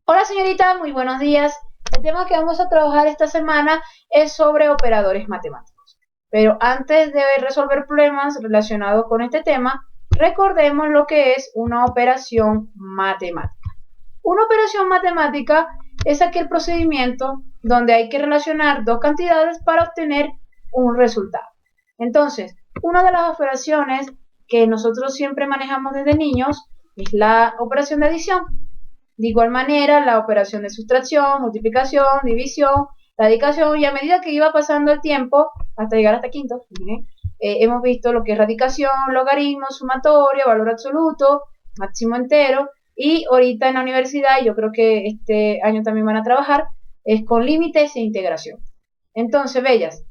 Hola señorita, muy buenos días. El tema que vamos a trabajar esta semana es sobre operadores matemáticos. Pero antes de resolver problemas relacionados con este tema, recordemos lo que es una operación matemática. Una operación matemática es aquel procedimiento donde hay que relacionar dos cantidades para obtener un resultado. Entonces, una de las operaciones que nosotros siempre manejamos desde niños es la operación de adición. De igual manera, la operación de sustracción, multiplicación, división, radicación, y a medida que iba pasando el tiempo, hasta llegar hasta quinto, hemos visto lo que es radicación, logaritmo, sumatoria, valor absoluto, máximo entero, y ahorita en la universidad, y yo creo que este año también van a trabajar, es con límites e integración. Entonces, bellas,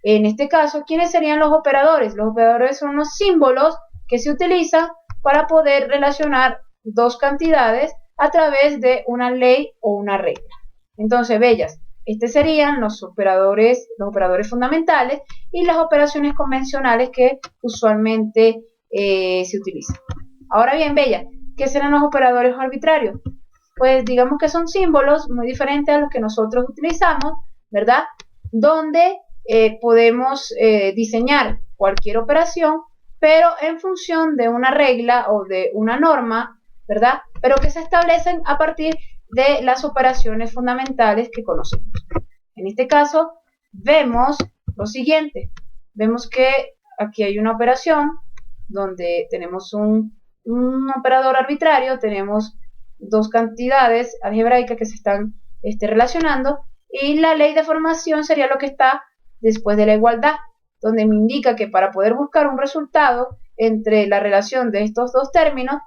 en este caso, ¿quiénes serían los operadores? Los operadores son los símbolos que se utilizan para poder relacionar dos cantidades a través de una ley o una regla. Entonces, bellas, estos serían los operadores fundamentales y las operaciones convencionales que usualmente se utilizan. Ahora bien, bellas, ¿qué serán los operadores arbitrarios? Pues digamos que son símbolos muy diferentes a los que nosotros utilizamos, ¿verdad? Donde podemos diseñar cualquier operación, pero en función de una regla o de una norma, ¿verdad? Pero que se establecen a partir de las operaciones fundamentales que conocemos. En este caso, vemos lo siguiente. Vemos que aquí hay una operación donde tenemos un operador arbitrario, tenemos dos cantidades algebraicas que se están relacionando, y la ley de formación sería lo que está después de la igualdad, donde me indica que para poder buscar un resultado entre la relación de estos dos términos,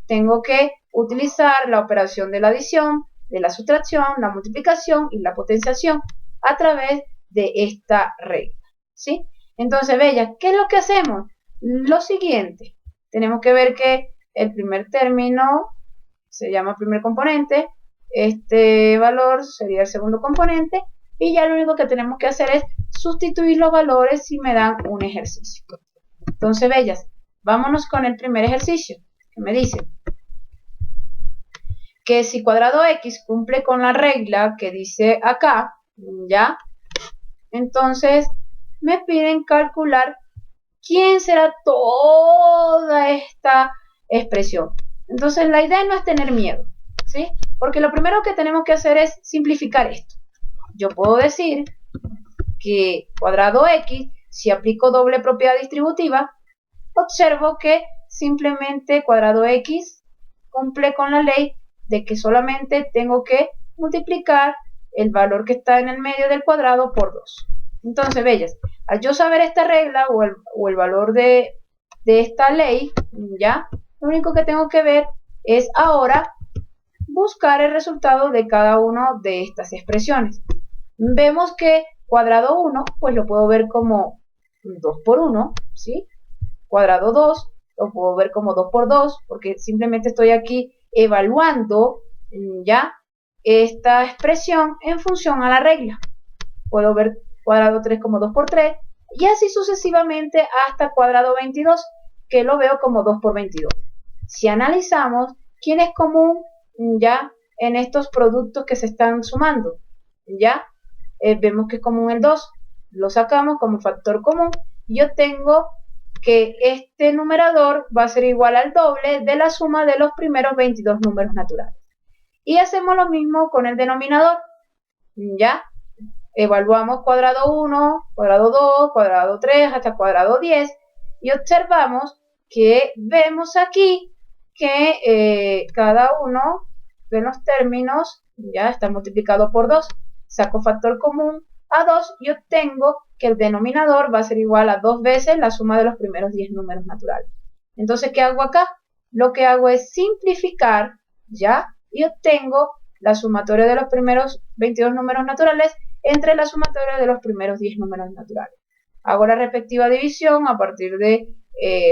tengo que utilizar la operación de la adición, de la sustracción, la multiplicación y la potenciación a través de esta regla, ¿sí? Entonces, bellas, ¿qué es lo que hacemos? Lo siguiente, tenemos que ver que el primer término se llama primer componente, este valor sería el segundo componente, y ya lo único que tenemos que hacer es sustituir los valores si me dan un ejercicio. Entonces, bellas, vámonos con el primer ejercicio, que me dice que si cuadrado x cumple con la regla que dice acá, ¿ya? Entonces, me piden calcular quién será toda esta expresión. Entonces, la idea no es tener miedo, ¿sí? Porque lo primero que tenemos que hacer es simplificar esto. Yo puedo decir que cuadrado x, si aplico doble propiedad distributiva, observo que simplemente cuadrado x cumple con la ley de que solamente tengo que multiplicar el valor que está en el medio del cuadrado por 2. Entonces, bellas, al yo saber esta regla o el valor de esta ley, ya, lo único que tengo que ver es ahora buscar el resultado de cada una de estas expresiones. Vemos que cuadrado 1, pues lo puedo ver como 2 por 1, ¿sí? Cuadrado 2, lo puedo ver como 2 por 2, porque simplemente estoy aquí evaluando, ya, esta expresión en función a la regla. Puedo ver cuadrado 3 como 2 por 3, y así sucesivamente hasta cuadrado 22, que lo veo como 2 por 22. Si analizamos quién es común, ya, en estos productos que se están sumando, ya, vemos que es común el 2, lo sacamos como factor común, y yo tengo que este numerador va a ser igual al doble de la suma de los primeros 22 números naturales. Y hacemos lo mismo con el denominador, ¿ya? Evaluamos cuadrado 1, cuadrado 2, cuadrado 3, hasta cuadrado 10, y observamos que vemos aquí que cada uno de los términos ya está multiplicado por 2. Saco factor común a 2 y obtengo que el denominador va a ser igual a 2 veces la suma de los primeros 10 números naturales. Entonces, ¿qué hago acá? Lo que hago es simplificar, ¿ya? Y obtengo la sumatoria de los primeros 22 números naturales entre la sumatoria de los primeros 10 números naturales. Hago la respectiva división a partir de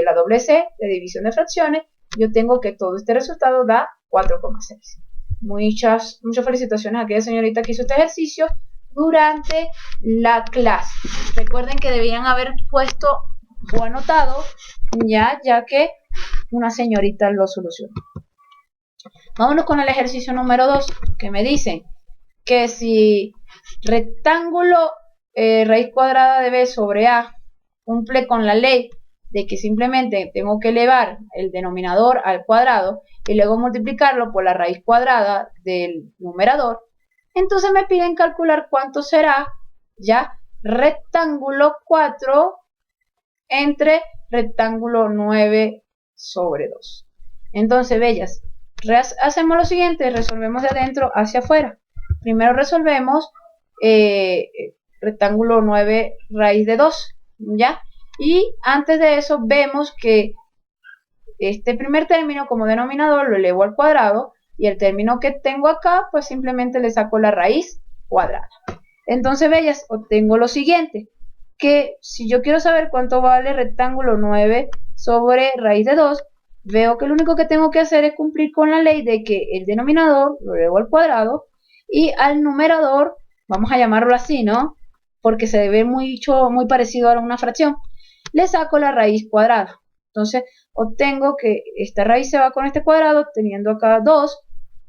la doble C, de división de fracciones, y obtengo que todo este resultado da 4,6. Muchas felicitaciones a aquella señorita que hizo este ejercicio durante la clase. Recuerden que debían haber puesto o anotado, ya que una señorita lo solucionó. Vámonos con el ejercicio número 2, que me dicen que si rectángulo raíz cuadrada de b sobre a cumple con la ley de que simplemente tengo que elevar el denominador al cuadrado y luego multiplicarlo por la raíz cuadrada del numerador, entonces me piden calcular cuánto será ya rectángulo 4 entre rectángulo 9 sobre 2. Entonces, bellas, hacemos lo siguiente, resolvemos de adentro hacia afuera. Primero resolvemos rectángulo 9 raíz de 2, ¿ya? Y antes de eso vemos que este primer término como denominador lo elevo al cuadrado y el término que tengo acá pues simplemente le saco la raíz cuadrada. Entonces, bellas, obtengo lo siguiente, que si yo quiero saber cuánto vale rectángulo 9 sobre raíz de 2, veo que lo único que tengo que hacer es cumplir con la ley de que el denominador lo elevo al cuadrado y al numerador, vamos a llamarlo así, ¿no? Porque se ve muy parecido a una fracción, le saco la raíz cuadrada. Entonces obtengo que esta raíz se va con este cuadrado, teniendo acá 2,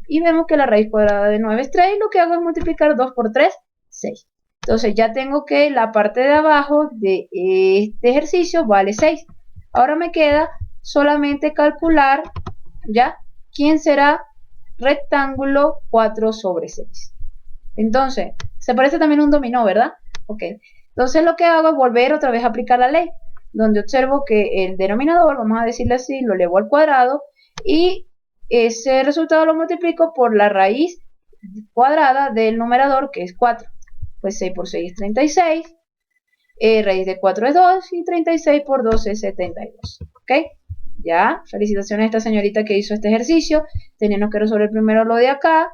y vemos que la raíz cuadrada de 9 es 3, y lo que hago es multiplicar 2 por 3, 6. Entonces ya tengo que la parte de abajo de este ejercicio vale 6. Ahora me queda solamente calcular ya quién será rectángulo 4 sobre 6. Entonces, se parece también a un dominó, ¿verdad? Ok. Entonces lo que hago es volver otra vez a aplicar la ley, donde observo que el denominador, vamos a decirle así, lo elevo al cuadrado y ese resultado lo multiplico por la raíz cuadrada del numerador, que es 4. Pues 6 por 6 es 36, raíz de 4 es 2 y 36 por 2 es 72. ¿Ok? Ya, felicitaciones a esta señorita que hizo este ejercicio. Teníamos que resolver primero lo de acá,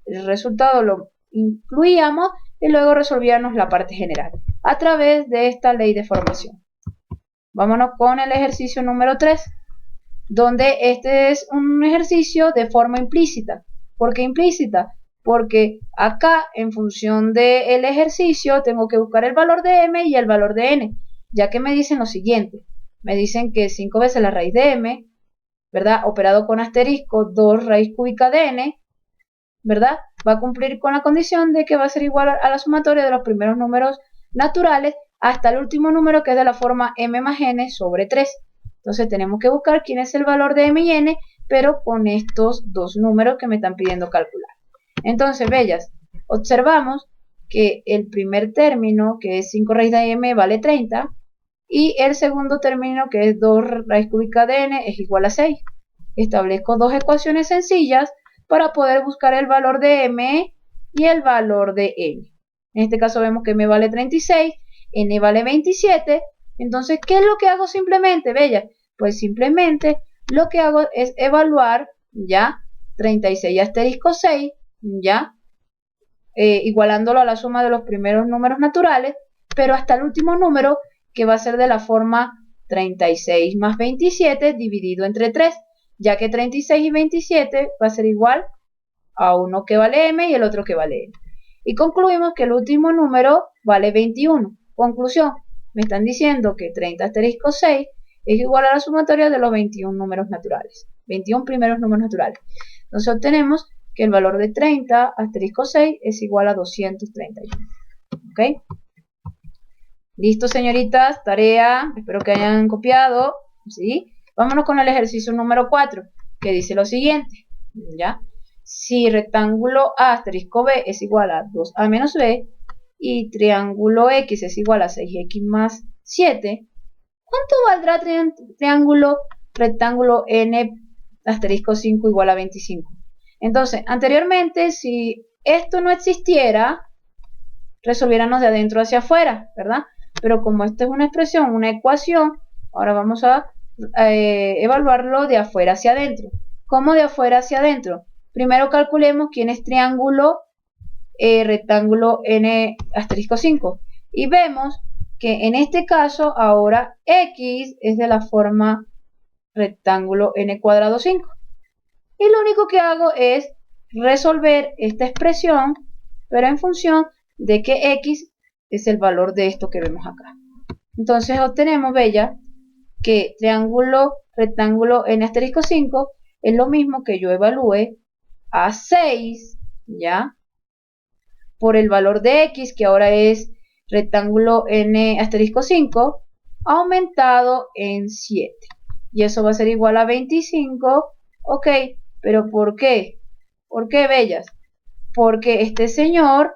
el resultado lo incluíamos y luego resolvíamos la parte general a través de esta ley de formación. Vámonos con el ejercicio número 3, donde este es un ejercicio de forma implícita. ¿Por qué implícita? Porque acá, en función del ejercicio, tengo que buscar el valor de m y el valor de n, ya que me dicen lo siguiente. Me dicen que 5 veces la raíz de m, ¿verdad? Operado con asterisco, 2 raíz cúbica de n, ¿verdad? Va a cumplir con la condición de que va a ser igual a la sumatoria de los primeros números naturales hasta el último número, que es de la forma m más n sobre 3. Entonces tenemos que buscar quién es el valor de m y n, pero con estos dos números que me están pidiendo calcular. Entonces, bellas, observamos que el primer término, que es 5 raíz de m, vale 30, y el segundo término, que es 2 raíz cúbica de n, es igual a 6. Establezco dos ecuaciones sencillas para poder buscar el valor de m y el valor de n. En este caso vemos que m vale 36, n vale 27. Entonces, ¿qué es lo que hago simplemente, bella? Pues simplemente lo que hago es evaluar, ya, 36 asterisco 6, ya, igualándolo a la suma de los primeros números naturales, pero hasta el último número, que va a ser de la forma 36 más 27 dividido entre 3, ya que 36 y 27 va a ser igual a uno que vale m y el otro que vale n. Y concluimos que el último número vale 21. Conclusión, me están diciendo que 30 asterisco 6 es igual a la sumatoria de los 21 números naturales, 21 primeros números naturales. Entonces obtenemos que el valor de 30 asterisco 6 es igual a 231. ¿Ok? Listo, señoritas, tarea, espero que hayan copiado, ¿sí? Vámonos con el ejercicio número 4, que dice lo siguiente, ¿ya? Si rectángulo A asterisco B es igual a 2A menos B y triángulo X es igual a 6X más 7, ¿cuánto valdrá triángulo rectángulo N asterisco 5 igual a 25? Entonces, anteriormente, si esto no existiera, resolviéramos de adentro hacia afuera, ¿verdad? Pero como esta es una expresión, una ecuación, ahora vamos a evaluarlo de afuera hacia adentro. ¿Cómo de afuera hacia adentro? Primero calculemos quién es triángulo rectángulo n asterisco 5. Y vemos que en este caso ahora x es de la forma rectángulo n cuadrado 5. Y lo único que hago es resolver esta expresión, pero en función de que x es el valor de esto que vemos acá. Entonces obtenemos, bella, que triángulo rectángulo n asterisco 5 es lo mismo que yo evalúe a 6, ¿ya? Por el valor de x, que ahora es rectángulo n asterisco 5, aumentado en 7. Y eso va a ser igual a 25. Ok, pero ¿por qué? ¿Por qué, bellas? Porque este señor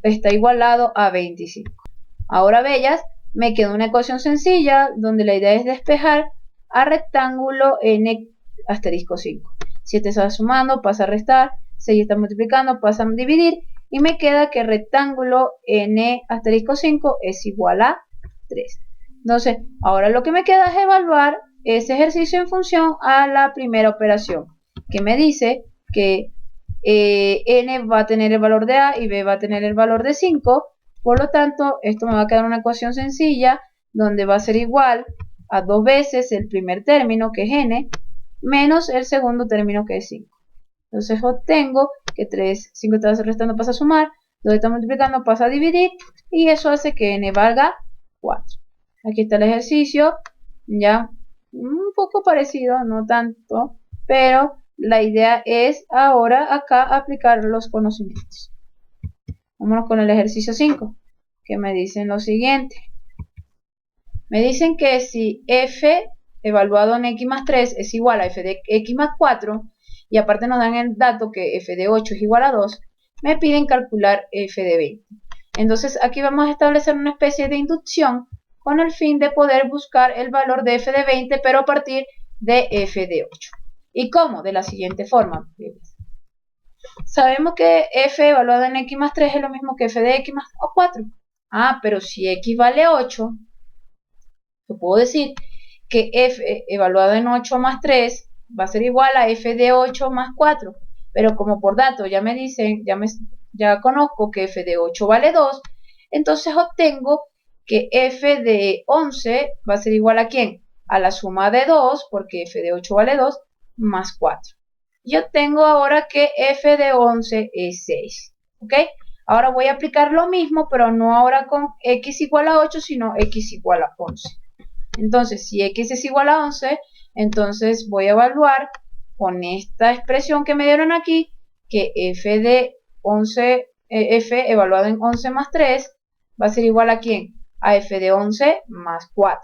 está igualado a 25. Ahora, bellas, me queda una ecuación sencilla donde la idea es despejar a rectángulo n asterisco 5. 7 está sumando, pasa a restar, 6 está multiplicando, pasa a dividir, y me queda que rectángulo n asterisco 5 es igual a 3. Entonces, ahora lo que me queda es evaluar ese ejercicio en función a la primera operación, que me dice que n va a tener el valor de a y b va a tener el valor de 5. Por lo tanto, esto me va a quedar una ecuación sencilla donde va a ser igual a 2 veces el primer término, que es n, menos el segundo término, que es 5. Entonces obtengo que 5 está restando, pasa a sumar, 2 está multiplicando, pasa a dividir, y eso hace que n valga 4. Aquí está el ejercicio, ya un poco parecido, no tanto, pero la idea es ahora acá aplicar los conocimientos. Vámonos con el ejercicio 5, que me dicen lo siguiente. Me dicen que si f evaluado en x más 3 es igual a f de x más 4, y aparte nos dan el dato que f de 8 es igual a 2, me piden calcular f de 20. Entonces aquí vamos a establecer una especie de inducción con el fin de poder buscar el valor de f de 20, pero a partir de f de 8. ¿Y cómo? De la siguiente forma. Sabemos que f evaluado en x más 3 es lo mismo que f de x más 4. Ah, pero si x vale 8, yo puedo decir que f evaluado en 8 más 3 va a ser igual a f de 8 más 4. Pero como por dato ya me dicen, ya conozco que f de 8 vale 2, entonces obtengo que f de 11 va a ser igual a ¿quién? A la suma de 2, porque f de 8 vale 2, más 4. Y obtengo ahora que f de 11 es 6. ¿Ok? Ahora voy a aplicar lo mismo, pero no ahora con x igual a 8, sino x igual a 11. Entonces, si x es igual a 11, entonces voy a evaluar con esta expresión que me dieron aquí, que f de 11, f evaluado en 11 más 3, va a ser igual a ¿quién? A f de 11 más 4.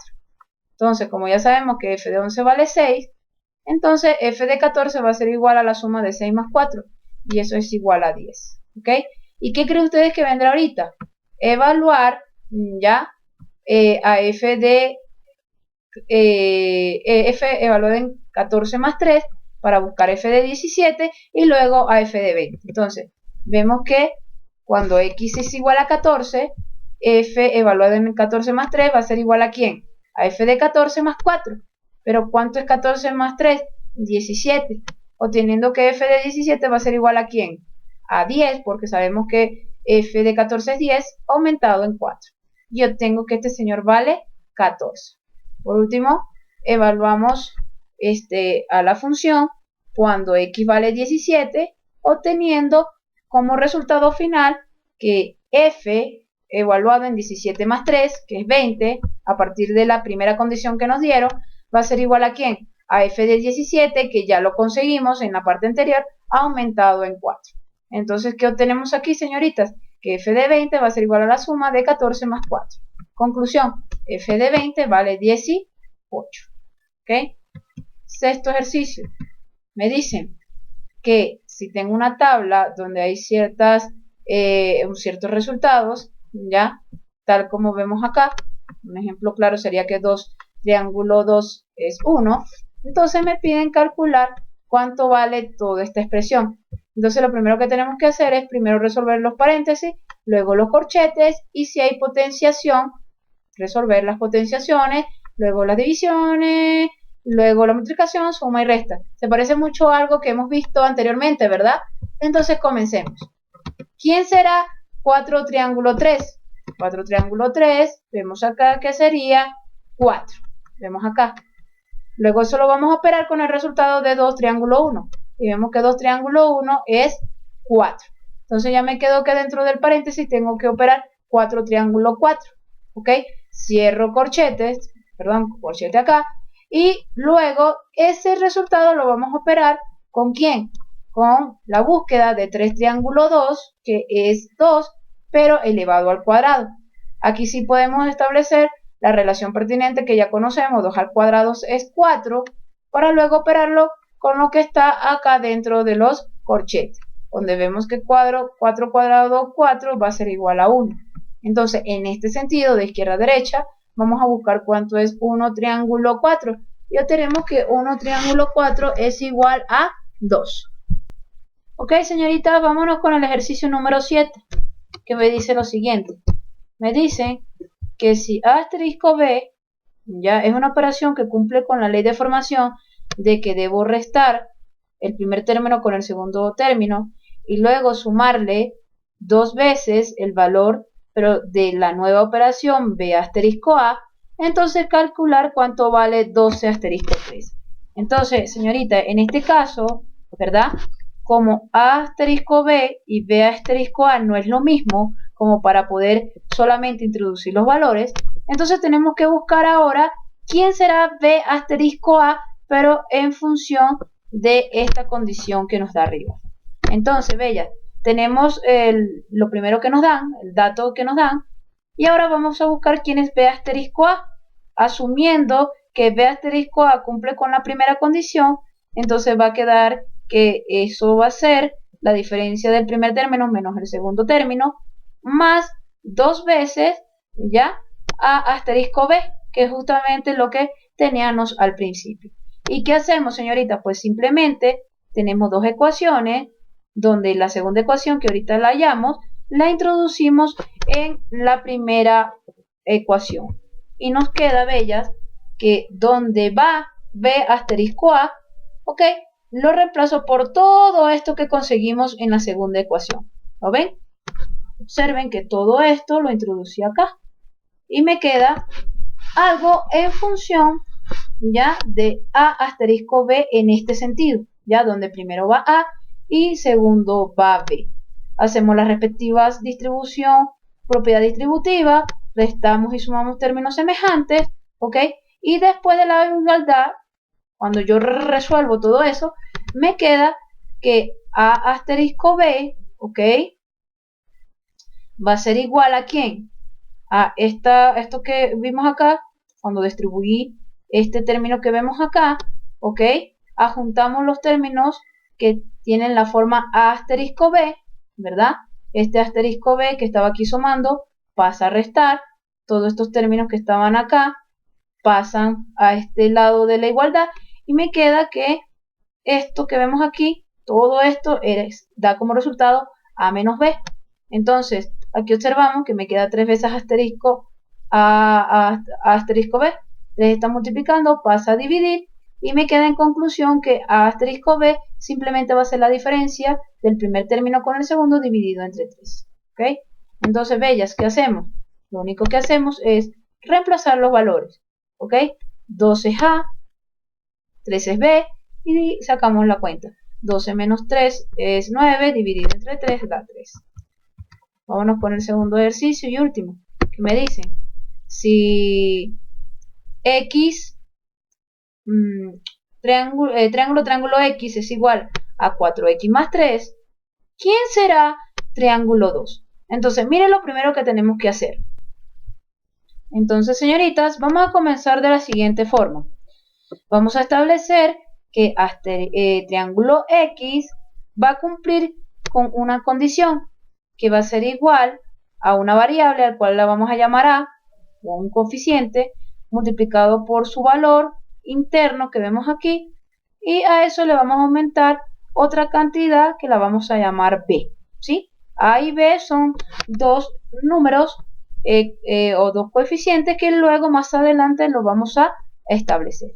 Entonces, como ya sabemos que f de 11 vale 6, entonces f de 14 va a ser igual a la suma de 6 más 4, y eso es igual a 10. ¿Ok? ¿Y qué creen ustedes que vendrá ahorita? Evaluar ya a f de f evaluado en 14 más 3 para buscar f de 17 y luego a f de 20. Entonces, vemos que cuando x es igual a 14, f evaluado en 14 más 3 va a ser igual a ¿quién? A f de 14 más 4. Pero ¿cuánto es 14 más 3? 17. Obteniendo que f de 17 va a ser igual a ¿quién? A 10, porque sabemos que f de 14 es 10 aumentado en 4. Y obtengo que este señor vale 14. Por último, evaluamos a la función cuando x vale 17, obteniendo como resultado final que f evaluado en 17 más 3, que es 20, a partir de la primera condición que nos dieron, va a ser igual a ¿quién? A f de 17, que ya lo conseguimos en la parte anterior, aumentado en 4. Entonces, ¿qué obtenemos aquí, señoritas? Que f de 20 va a ser igual a la suma de 14 más 4. Conclusión, f de 20 vale 18. ¿Ok? Sexto ejercicio. Me dicen que si tengo una tabla donde hay ciertos resultados, ya, tal como vemos acá, un ejemplo claro sería que 2 triángulo 2 es 1, entonces me piden calcular cuánto vale toda esta expresión. Entonces lo primero que tenemos que hacer es primero resolver los paréntesis, luego los corchetes, y si hay potenciación, resolver las potenciaciones, luego las divisiones, luego la multiplicación, suma y resta. Se parece mucho a algo que hemos visto anteriormente, ¿verdad? Entonces comencemos. ¿Quién será 4 triángulo 3? 4 triángulo 3, vemos acá que sería 4. Vemos acá. Luego eso lo vamos a operar con el resultado de 2 triángulo 1. Y vemos que 2 triángulo 1 es 4. Entonces ya me quedó que dentro del paréntesis tengo que operar 4 triángulo 4. ¿Ok? Cierro corchetes, perdón, corchete acá. y luego ese resultado lo vamos a operar ¿con quién? Con la búsqueda de 3 triángulo 2, que es 2, pero elevado al cuadrado. Aquí sí podemos establecer la relación pertinente que ya conocemos, 2 al cuadrado es 4, para luego operarlo con lo que está acá dentro de los corchetes, donde vemos que 4 cuadrado 4 va a ser igual a 1. Entonces, en este sentido, de izquierda a derecha, vamos a buscar cuánto es 1 triángulo 4. Ya tenemos que 1 triángulo 4 es igual a 2. Ok, señorita, vámonos con el ejercicio número 7, que me dice lo siguiente. Me dice que si A asterisco B ya es una operación que cumple con la ley de formación de que debo restar el primer término con el segundo término y luego sumarle 2 veces el valor pero de la nueva operación B asterisco A, entonces calcular cuánto vale 12 asterisco 3. Entonces, señorita, en este caso, ¿verdad? Como A asterisco B y B asterisco A no es lo mismo como para poder solamente introducir los valores, entonces tenemos que buscar ahora quién será B asterisco A, pero en función de esta condición que nos da arriba. Entonces, bella, tenemos lo primero que nos dan, el dato que nos dan, y ahora vamos a buscar quién es B asterisco A, asumiendo que B asterisco A cumple con la primera condición, entonces va a quedar que eso va a ser la diferencia del primer término menos el segundo término, más 2 veces, ¿ya? A asterisco B, que es justamente lo que teníamos al principio. ¿Y qué hacemos, señorita? Pues simplemente tenemos dos ecuaciones, donde la segunda ecuación, que ahorita la hallamos, la introducimos en la primera ecuación. Y nos queda, bellas, que donde va B asterisco A, ¿ok? Lo reemplazo por todo esto que conseguimos en la segunda ecuación. ¿Lo ven? Observen que todo esto lo introducí acá. Y me queda algo en función ya de A asterisco B en este sentido, ya donde primero va A y segundo va B. Hacemos las respectivas distribución, propiedad distributiva, restamos y sumamos términos semejantes, ¿ok? Y después de la igualdad, cuando yo resuelvo todo eso, me queda que A asterisco B, ¿ok? Va a ser igual a ¿quién? A esto que vimos acá, cuando distribuí este término que vemos acá, ¿ok? Adjuntamos los términos que tienen la forma A asterisco B, ¿verdad? Este asterisco B que estaba aquí sumando pasa a restar, todos estos términos que estaban acá pasan a este lado de la igualdad y me queda que esto que vemos aquí, todo esto da como resultado A menos B. Entonces, aquí observamos que me queda 3 veces asterisco A asterisco B. 3 está multiplicando, pasa a dividir y me queda en conclusión que A asterisco B simplemente va a ser la diferencia del primer término con el segundo dividido entre 3. ¿Ok? Entonces, bellas, ¿qué hacemos? Lo único que hacemos es reemplazar los valores. ¿Ok? 12 es A, 3 es B y sacamos la cuenta. 12 menos 3 es 9, dividido entre 3 da 3. Vámonos con el segundo ejercicio y último, que me dicen, si X, triángulo X es igual a 4X más 3, ¿quién será triángulo 2? Entonces, miren lo primero que tenemos que hacer. Entonces, señoritas, vamos a comenzar de la siguiente forma. Vamos a establecer que triángulo X va a cumplir con una condición que va a ser igual a una variable al cual la vamos a llamar A, o un coeficiente, multiplicado por su valor interno que vemos aquí, y a eso le vamos a aumentar otra cantidad que la vamos a llamar B, ¿sí? A y B son dos números o dos coeficientes que luego más adelante los vamos a establecer.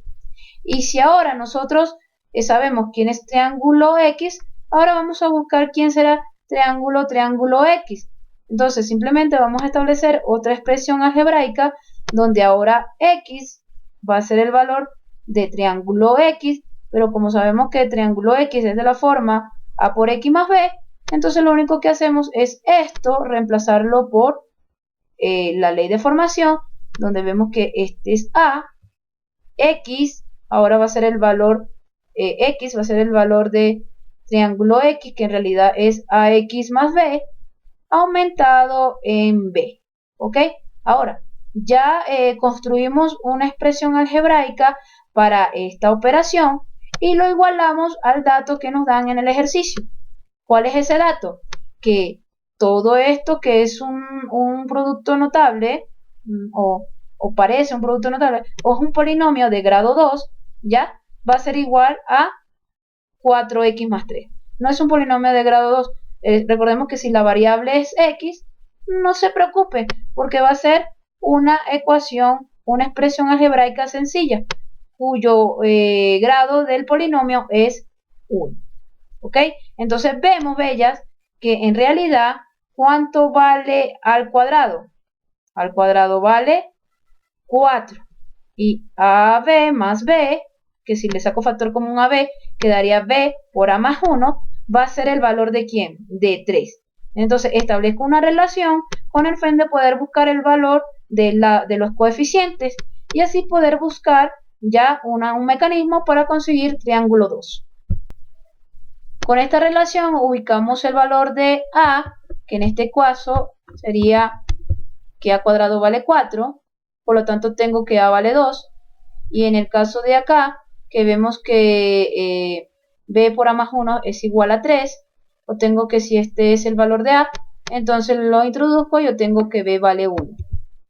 Y si ahora nosotros sabemos quién es triángulo X, ahora vamos a buscar quién será triángulo X. Entonces simplemente vamos a establecer otra expresión algebraica donde ahora X va a ser el valor de triángulo X, pero como sabemos que triángulo X es de la forma A por X más B, entonces lo único que hacemos es esto, reemplazarlo por la ley de formación, donde vemos que este es A, X ahora va a ser el valor X, va a ser el valor de triángulo X, que en realidad es AX más B, aumentado en B. ¿Ok? Ahora, ya construimos una expresión algebraica para esta operación y lo igualamos al dato que nos dan en el ejercicio. ¿Cuál es ese dato? Que todo esto que es un producto notable o parece un producto notable o es un polinomio de grado 2, ya va a ser igual a 4x más 3. No es un polinomio de grado 2. Recordemos que si la variable es x, no se preocupe porque va a ser una ecuación, una expresión algebraica sencilla cuyo grado del polinomio es 1. ¿Ok? Entonces vemos, bellas, que en realidad, ¿cuánto vale al cuadrado? Al cuadrado vale 4. Y AB más B, que si le saco factor común a B, quedaría B por A más 1, va a ser el valor de ¿quién? De 3. Entonces establezco una relación con el fin de poder buscar el valor de los coeficientes y así poder buscar ya un mecanismo para conseguir triángulo 2. Con esta relación ubicamos el valor de A, que en este caso sería que A cuadrado vale 4, por lo tanto tengo que A vale 2, y en el caso de acá, que vemos que B por A más 1 es igual a 3, obtengo que si este es el valor de A, entonces lo introduzco y obtengo que B vale 1.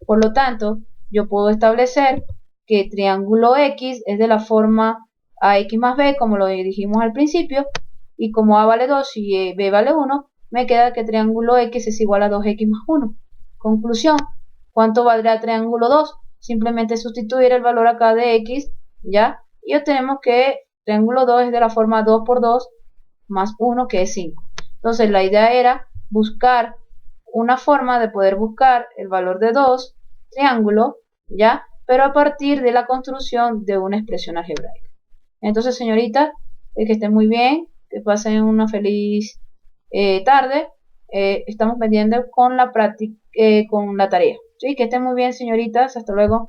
Por lo tanto, yo puedo establecer que triángulo X es de la forma AX más B, como lo dijimos al principio, y como A vale 2 y B vale 1, me queda que triángulo X es igual a 2X más 1. Conclusión, ¿cuánto valdrá triángulo 2? Simplemente sustituir el valor acá de X, ¿ya? Y obtenemos que triángulo 2 es de la forma 2 por 2 más 1, que es 5. Entonces la idea era buscar una forma de poder buscar el valor de 2 triángulo, ¿ya? Pero a partir de la construcción de una expresión algebraica. Entonces, señoritas, que estén muy bien, que pasen una feliz tarde. Estamos pendientes con la práctica, con la tarea. ¿Sí? Que estén muy bien, señoritas. Hasta luego.